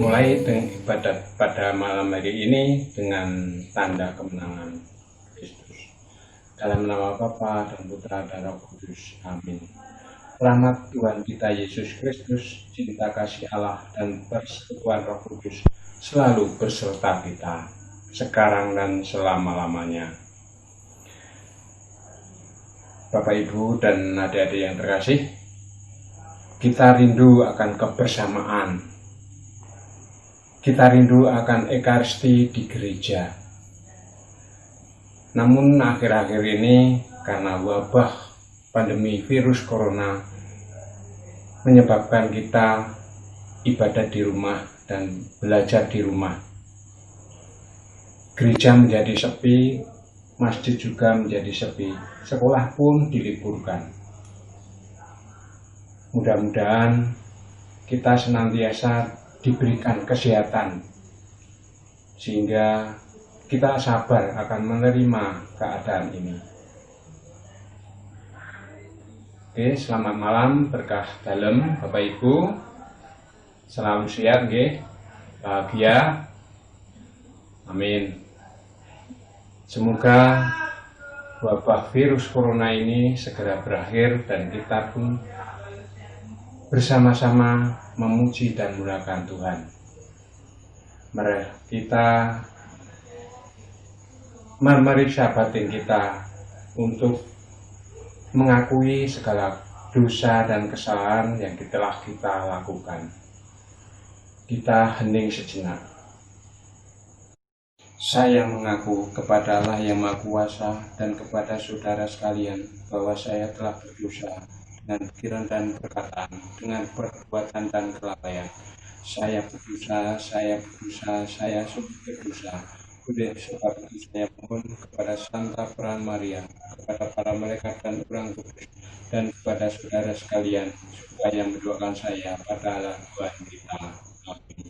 Mulai dengan ibadat pada malam hari ini dengan tanda kemenangan Kristus. Dalam nama Bapa dan Putra dan Roh Kudus. Amin. Rahmat Tuhan kita Yesus Kristus, cinta kasih Allah dan persekutuan Roh Kudus selalu berserta kita, sekarang dan selama-lamanya. Bapak, Ibu, dan adik-adik yang terkasih, kita rindu akan kebersamaan. Kita rindu akan ekaristi di gereja. Namun akhir-akhir ini karena wabah pandemi virus corona menyebabkan kita ibadah di rumah dan belajar di rumah. Gereja menjadi sepi, masjid juga menjadi sepi, sekolah pun diliburkan. Mudah-mudahan kita senantiasa diberikan kesehatan sehingga kita sabar akan menerima keadaan ini. Oke, selamat malam, berkah dalam Bapak Ibu. Selalu sehat, bahagia. Amin. Semoga wabah virus corona ini segera berakhir dan kita pun bersama-sama memuji dan memuliakan Tuhan. Mari kita memeriksa batin kita untuk mengakui segala dosa dan kesalahan yang telah kita lakukan. Kita hening sejenak. Saya mengaku kepada Allah yang Maha Kuasa dan kepada saudara sekalian bahwa saya telah berdosa dengan pikiran dan perkataan, dengan perbuatan dan kelalaian. Saya berdosa, saya sungguh berdosa. Oleh sebab itu saya mohon kepada Santa Peran Maria, kepada para malaikat dan orang kudus, dan kepada saudara sekalian, supaya mendoakan saya pada Allah Tuhan kita. Amin.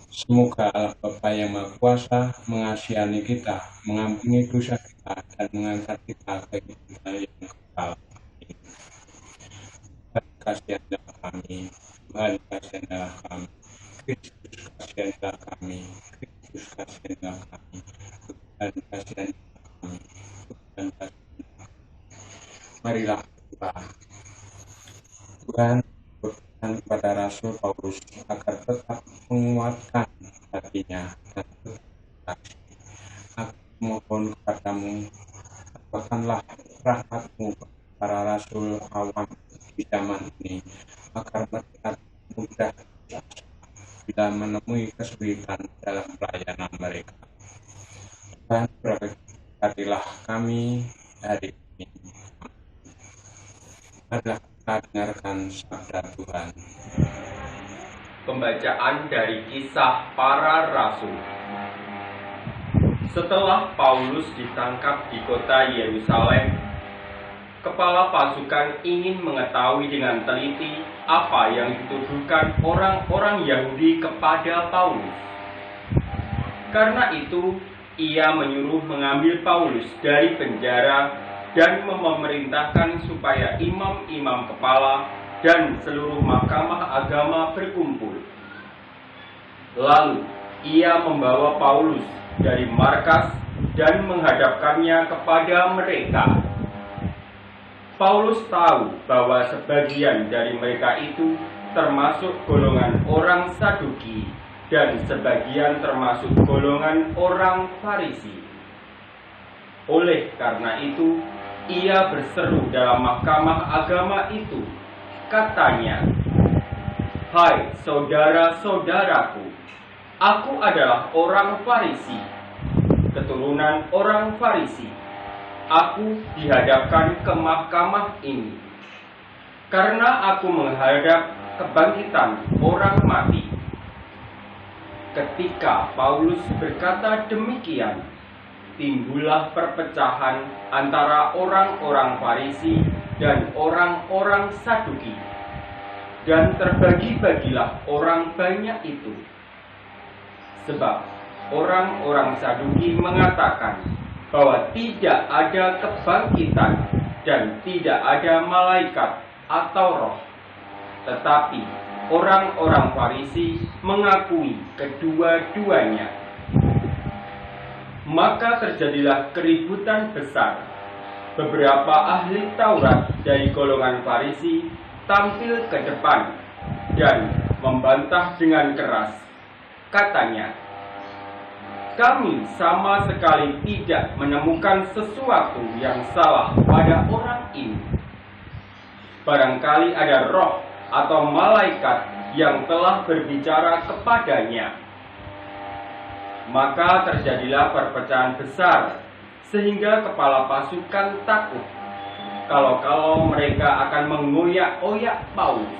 Semoga Allah Bapa yang Maha Kuasa mengasihani kita, mengampuni dosa kita, dan mengangkat kita ke hidup yang kekal. Kasihanlah kami, Tuhan kasihanlah kami, Kristus kasihanlah kami, Kristus kasihanlah kami, Tuhan kasihanlah kami, Tuhan kasihanlah kami. Marilah berdoa. Tuhan berpesan kepada Rasul Paulus agar tetap menguatkan hatinya dan tetap aku mohon kepadamu, tambahkanlah rahmatmu para rasul awam di zaman ini agar mereka mudah bila menemui kesulitan dalam pelayanan mereka. Dan berkatilah kami hari ini. Marilah kita dengarkan sabda Tuhan. Pembacaan dari Kisah Para Rasul. Setelah Paulus ditangkap di kota Yerusalem, kepala pasukan ingin mengetahui dengan teliti apa yang dituduhkan orang-orang Yahudi kepada Paulus. Karena itu, ia menyuruh mengambil Paulus dari penjara dan memerintahkan supaya imam-imam kepala dan seluruh mahkamah agama berkumpul. Lalu ia membawa Paulus dari markas dan menghadapkannya kepada mereka. Paulus tahu bahwa sebagian dari mereka itu termasuk golongan orang Saduki dan sebagian termasuk golongan orang Farisi. Oleh karena itu, ia berseru dalam mahkamah agama itu. Katanya, "Hai saudara-saudaraku, aku adalah orang Farisi, keturunan orang Farisi. Aku dihadapkan ke mahkamah ini karena aku menghadap kebangkitan orang mati." Ketika Paulus berkata demikian, timbullah perpecahan antara orang-orang Farisi dan orang-orang Saduki, dan terbagi-bagilah orang banyak itu. Sebab orang-orang Saduki mengatakan bahwa tidak ada kebangkitan dan tidak ada malaikat atau roh, tetapi orang-orang Farisi mengakui kedua-duanya. Maka terjadilah keributan besar. Beberapa ahli Taurat dari golongan Farisi tampil ke depan dan membantah dengan keras. Katanya, "Kami sama sekali tidak menemukan sesuatu yang salah pada orang ini. Barangkali ada roh atau malaikat yang telah berbicara kepadanya." Maka terjadilah perpecahan besar, sehingga kepala pasukan takut kalau mereka akan mengoyak-oyak Paulus.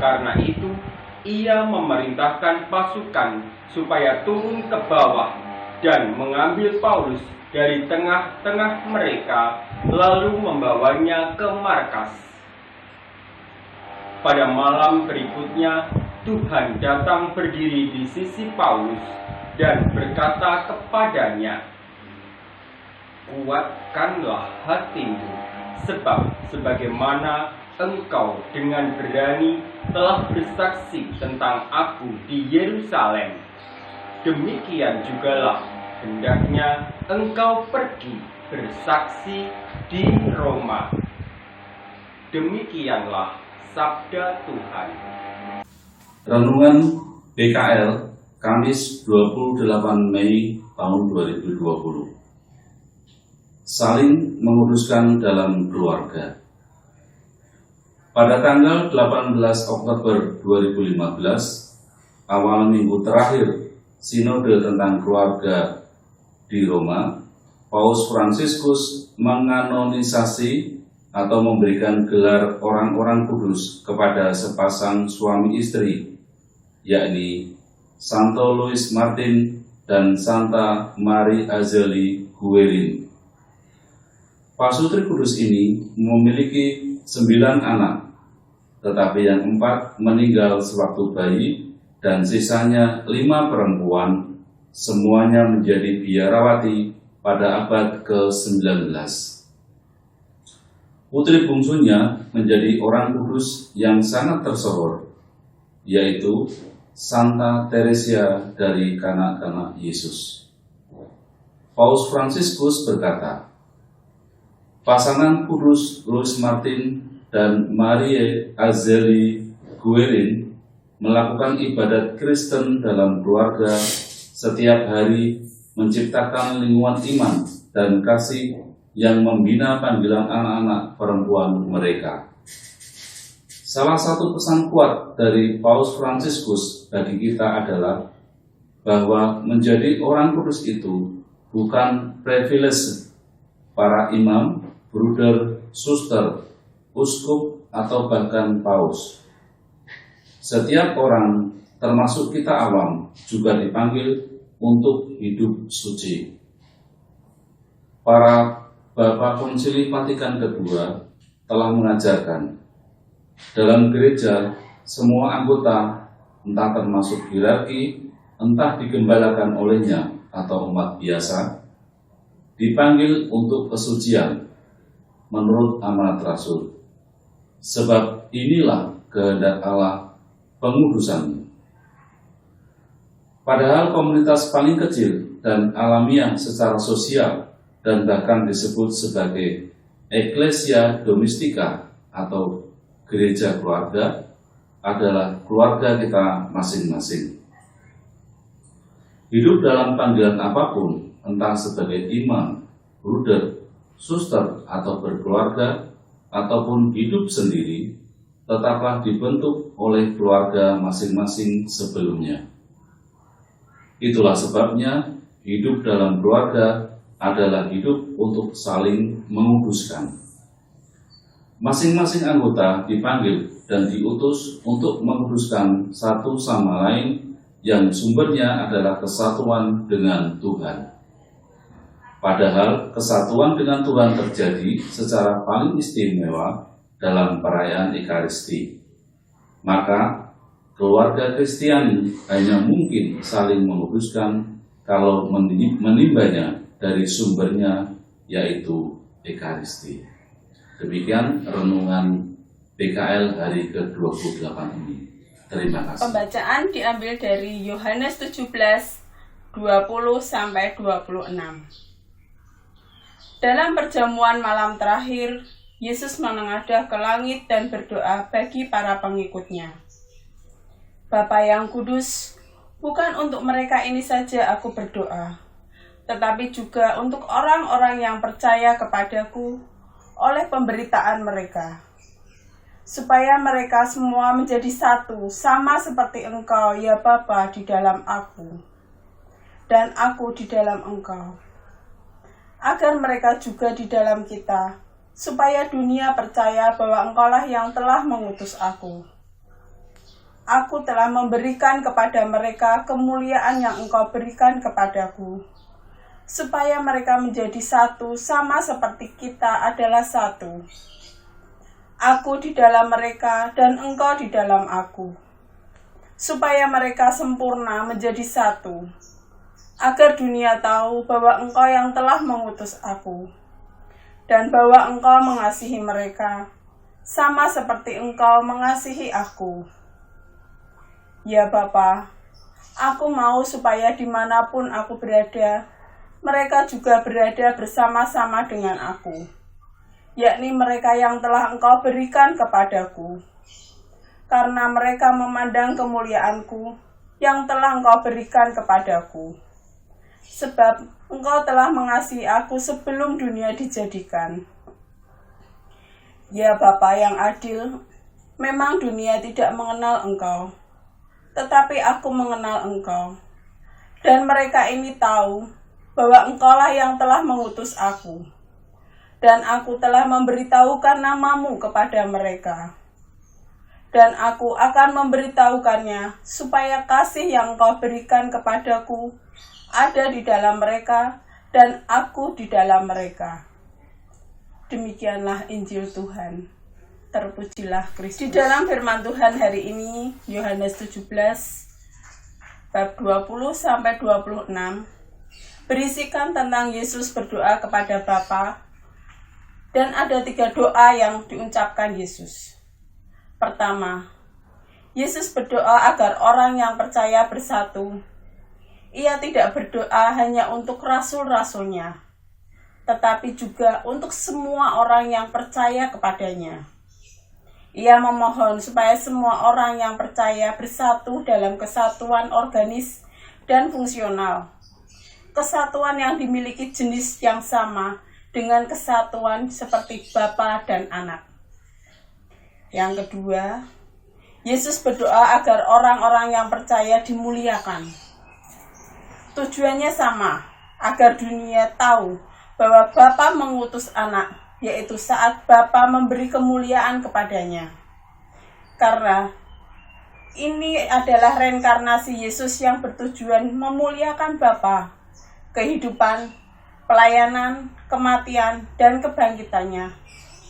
Karena itu, ia memerintahkan pasukan supaya turun ke bawah dan mengambil Paulus dari tengah-tengah mereka, lalu membawanya ke markas. Pada malam berikutnya, Tuhan datang berdiri di sisi Paulus dan berkata kepadanya, "Kuatkanlah hatimu, sebab sebagaimana engkau dengan berani telah bersaksi tentang aku di Yerusalem, demikian jugalah hendaknya engkau pergi bersaksi di Roma." Demikianlah sabda Tuhan. Renungan PKL Kamis 28 Mei tahun 2020. Saling menguduskan dalam keluarga. Pada tanggal 18 Oktober 2015, awal minggu terakhir Sinode tentang keluarga di Roma, Paus Fransiskus menganonisasi atau memberikan gelar orang-orang kudus kepada sepasang suami istri, yakni Santo Louis Martin dan Santa Marie Azélie Guérin. Pasutri kudus ini memiliki 9 anak, tetapi yang 4 meninggal sewaktu bayi dan sisanya 5 perempuan, semuanya menjadi biarawati pada abad ke-19. Putri bungsunya menjadi orang kudus yang sangat tersohor, yaitu Santa Teresia dari kanak-kanak Yesus. Paus Fransiskus berkata, pasangan kudus Louis Martin dan Marie Azélie Guérin melakukan ibadat Kristen dalam keluarga setiap hari, menciptakan lingkungan iman dan kasih yang membina panggilan anak-anak perempuan mereka. Salah satu pesan kuat dari Paus Fransiskus bagi kita adalah bahwa menjadi orang kudus itu bukan privilege para imam, bruder, suster, uskup, atau bahkan paus. Setiap orang, termasuk kita awam, juga dipanggil untuk hidup suci. Para Bapa Konsili Vatikan II telah mengajarkan, dalam gereja, semua anggota, entah termasuk hierarki, entah digembalakan olehnya atau umat biasa, dipanggil untuk kesucian menurut amanat Rasul. Sebab inilah kehendak Allah pengudusan. Padahal komunitas paling kecil dan alamiah secara sosial dan bahkan disebut sebagai Ecclesia Domestica atau gereja keluarga adalah keluarga kita masing-masing. Hidup dalam panggilan apapun, entah sebagai imam, bruder, suster, atau berkeluarga, ataupun hidup sendiri, tetaplah dibentuk oleh keluarga masing-masing sebelumnya. Itulah sebabnya hidup dalam keluarga adalah hidup untuk saling menguduskan. Masing-masing anggota dipanggil dan diutus untuk menguduskan satu sama lain yang sumbernya adalah kesatuan dengan Tuhan. Padahal kesatuan dengan Tuhan terjadi secara paling istimewa dalam perayaan Ekaristi. Maka keluarga Kristiani hanya mungkin saling menguduskan kalau menimbanya dari sumbernya, yaitu Ekaristi. Demikian renungan PKL hari ke-28 ini. Terima kasih. Pembacaan diambil dari Yohanes 17, 20-26. Dalam perjamuan malam terakhir, Yesus menengadah ke langit dan berdoa bagi para pengikutnya. Bapa yang kudus, bukan untuk mereka ini saja aku berdoa, tetapi juga untuk orang-orang yang percaya kepadaku oleh pemberitaan mereka, supaya mereka semua menjadi satu, sama seperti Engkau, ya Bapa, di dalam aku, dan aku di dalam Engkau, agar mereka juga di dalam kita, supaya dunia percaya bahwa Engkaulah yang telah mengutus aku. Aku telah memberikan kepada mereka kemuliaan yang Engkau berikan kepadaku, supaya mereka menjadi satu, sama seperti kita adalah satu. Aku di dalam mereka dan Engkau di dalam aku, supaya mereka sempurna menjadi satu, agar dunia tahu bahwa Engkau yang telah mengutus aku, dan bahwa Engkau mengasihi mereka, sama seperti Engkau mengasihi aku. Ya Bapa, aku mau supaya dimanapun aku berada, mereka juga berada bersama-sama dengan aku, yakni mereka yang telah Engkau berikan kepadaku, karena mereka memandang kemuliaanku yang telah Engkau berikan kepadaku, sebab Engkau telah mengasihi aku sebelum dunia dijadikan. Ya Bapa yang adil, memang dunia tidak mengenal Engkau, tetapi aku mengenal Engkau, dan mereka ini tahu bahwa Engkaulah yang telah mengutus aku, dan aku telah memberitahukan namamu kepada mereka. Dan aku akan memberitahukannya, supaya kasih yang Engkau berikan kepadaku ada di dalam mereka, dan aku di dalam mereka. Demikianlah Injil Tuhan. Terpujilah Kristus. Di dalam firman Tuhan hari ini, Yohanes 17, bab 20-26, berisikan tentang Yesus berdoa kepada Bapa, dan ada 3 doa yang diucapkan Yesus. Pertama, Yesus berdoa agar orang yang percaya bersatu. Ia tidak berdoa hanya untuk rasul-rasulnya, tetapi juga untuk semua orang yang percaya kepadanya. Ia memohon supaya semua orang yang percaya bersatu dalam kesatuan organis dan fungsional. Kesatuan yang dimiliki jenis yang sama dengan kesatuan seperti Bapa dan Anak. Yang kedua, Yesus berdoa agar orang-orang yang percaya dimuliakan. Tujuannya sama, agar dunia tahu bahwa Bapa mengutus Anak, yaitu saat Bapa memberi kemuliaan kepadanya. Karena ini adalah reinkarnasi Yesus yang bertujuan memuliakan Bapa, kehidupan, pelayanan, kematian, dan kebangkitannya,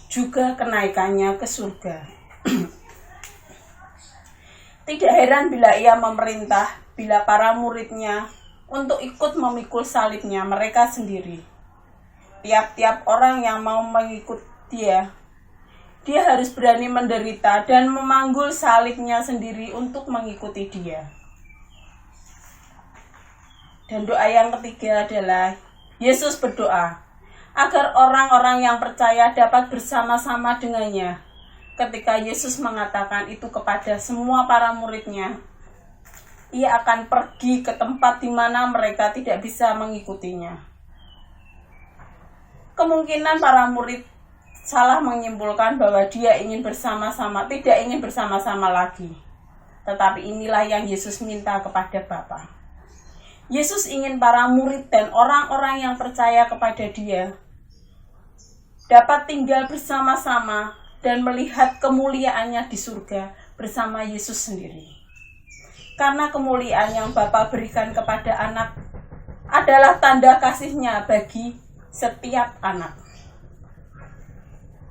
juga kenaikannya ke surga. Tidak heran bila ia memerintah bila para muridnya untuk ikut memikul salibnya mereka sendiri. Tiap-tiap orang yang mau mengikut dia harus berani menderita dan memanggul salibnya sendiri untuk mengikuti dia. Dan doa yang ketiga adalah Yesus berdoa agar orang-orang yang percaya dapat bersama-sama dengannya. Ketika Yesus mengatakan itu kepada semua para muridnya, ia akan pergi ke tempat di mana mereka tidak bisa mengikutinya. Kemungkinan para murid salah menyimpulkan bahwa dia ingin bersama-sama, tidak ingin bersama-sama lagi. Tetapi inilah yang Yesus minta kepada Bapa. Yesus ingin para murid dan orang-orang yang percaya kepada dia dapat tinggal bersama-sama dan melihat kemuliaannya di surga bersama Yesus sendiri. Karena kemuliaan yang Bapa berikan kepada Anak adalah tanda kasih-Nya bagi setiap anak.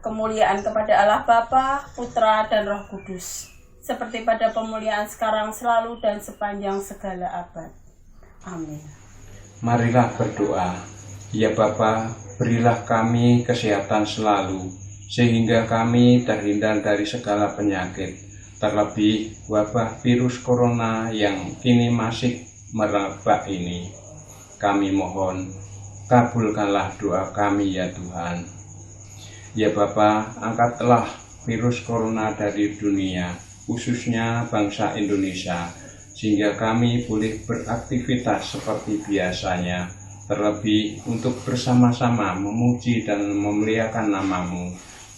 Kemuliaan kepada Allah Bapa, Putra, dan Roh Kudus, seperti pada pemuliaan sekarang, selalu, dan sepanjang segala abad. Amin. Marilah berdoa. Ya Bapa, berilah kami kesehatan selalu, sehingga kami terhindar dari segala penyakit, terlebih wabah virus corona yang kini masih merebak ini. Kami mohon, kabulkanlah doa kami ya Tuhan. Ya Bapa, angkatlah virus corona dari dunia, khususnya bangsa Indonesia, sehingga kami boleh beraktivitas seperti biasanya, terlebih untuk bersama-sama memuji dan memuliakan nama-Mu.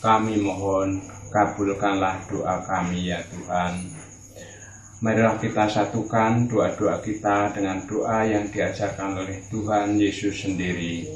Kami mohon, kabulkanlah doa kami ya Tuhan. Marilah kita satukan doa-doa kita dengan doa yang diajarkan oleh Tuhan Yesus sendiri.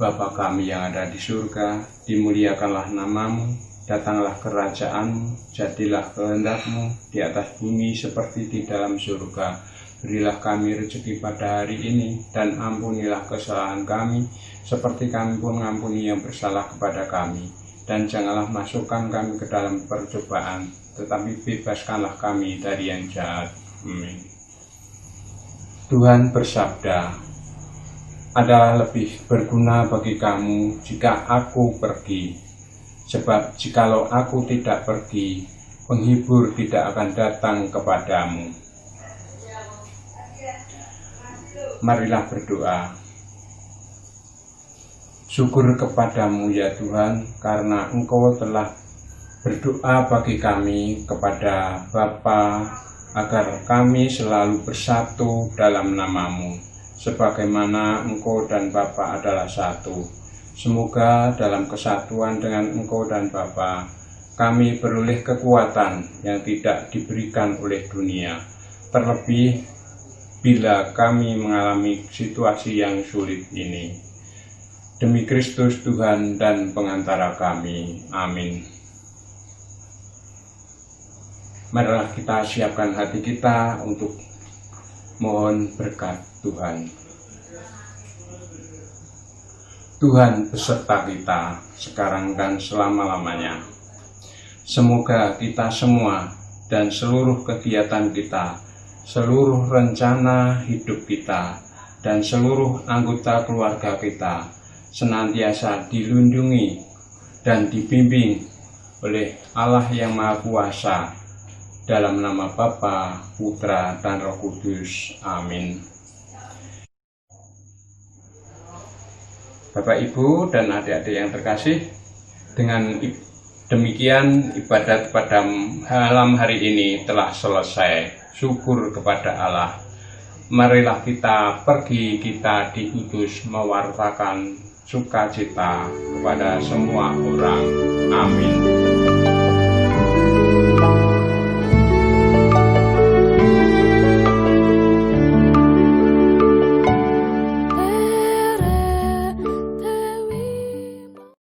Bapa kami yang ada di surga, dimuliakanlah nama-Mu, datanglah kerajaan-Mu, jadilah kehendak-Mu di atas bumi seperti di dalam surga. Berilah kami rezeki pada hari ini, dan ampunilah kesalahan kami, seperti kami pun mengampuni yang bersalah kepada kami. Dan janganlah masukkan kami ke dalam percobaan, tetapi bebaskanlah kami dari yang jahat. Amin. Tuhan bersabda, adalah lebih berguna bagi kamu jika aku pergi. Sebab jikalau aku tidak pergi, penghibur tidak akan datang kepadamu. Marilah berdoa. Syukur kepadamu ya Tuhan, karena Engkau telah berdoa bagi kami kepada Bapa, agar kami selalu bersatu dalam nama-Mu, sebagaimana Engkau dan Bapa adalah satu. Semoga dalam kesatuan dengan Engkau dan Bapa, kami beroleh kekuatan yang tidak diberikan oleh dunia, terlebih bila kami mengalami situasi yang sulit ini. Demi Kristus Tuhan dan pengantara kami. Amin. Marilah kita siapkan hati kita untuk mohon berkat Tuhan. Tuhan beserta kita sekarang dan selama-lamanya. Semoga kita semua dan seluruh kegiatan kita, seluruh rencana hidup kita, dan seluruh anggota keluarga kita senantiasa dilindungi dan dibimbing oleh Allah yang Maha Kuasa, dalam nama Bapa, Putra, dan Roh Kudus. Amin. Bapak, Ibu, dan adik-adik yang terkasih, dengan demikian ibadat pada malam hari ini telah selesai. Syukur kepada Allah. Marilah kita pergi, kita diutus mewartakan sukacita kepada semua orang. Amin.